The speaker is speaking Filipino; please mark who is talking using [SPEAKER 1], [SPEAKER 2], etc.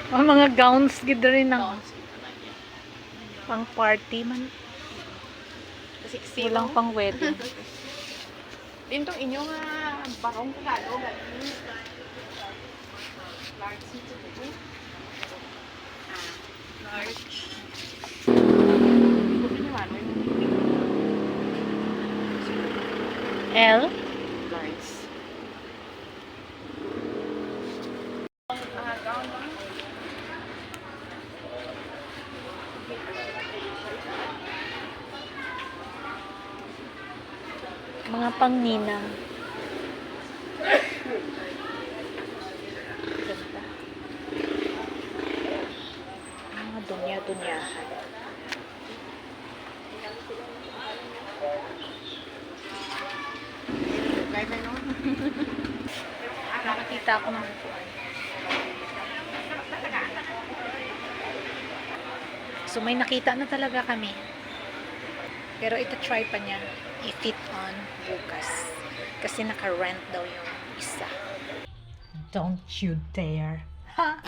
[SPEAKER 1] Oh, mga gowns gid rin ng
[SPEAKER 2] Gowns kita na niya.
[SPEAKER 1] pang party man.
[SPEAKER 2] Kasi
[SPEAKER 1] Walang pang wedding.
[SPEAKER 2] din tong inyo nga barong kagalo galing. Large seats ito. Large.
[SPEAKER 1] L.
[SPEAKER 2] Large. Gown lang.
[SPEAKER 1] Mga pangninang. Ganda. Mga dunya-dunyahan.
[SPEAKER 2] Kaya na no?
[SPEAKER 1] Nakakita ako ng So may nakita na talaga kami. Pero ito try pa niya i-fit on bukas. Kasi naka-rent daw yung isa. Don't you dare. Ha?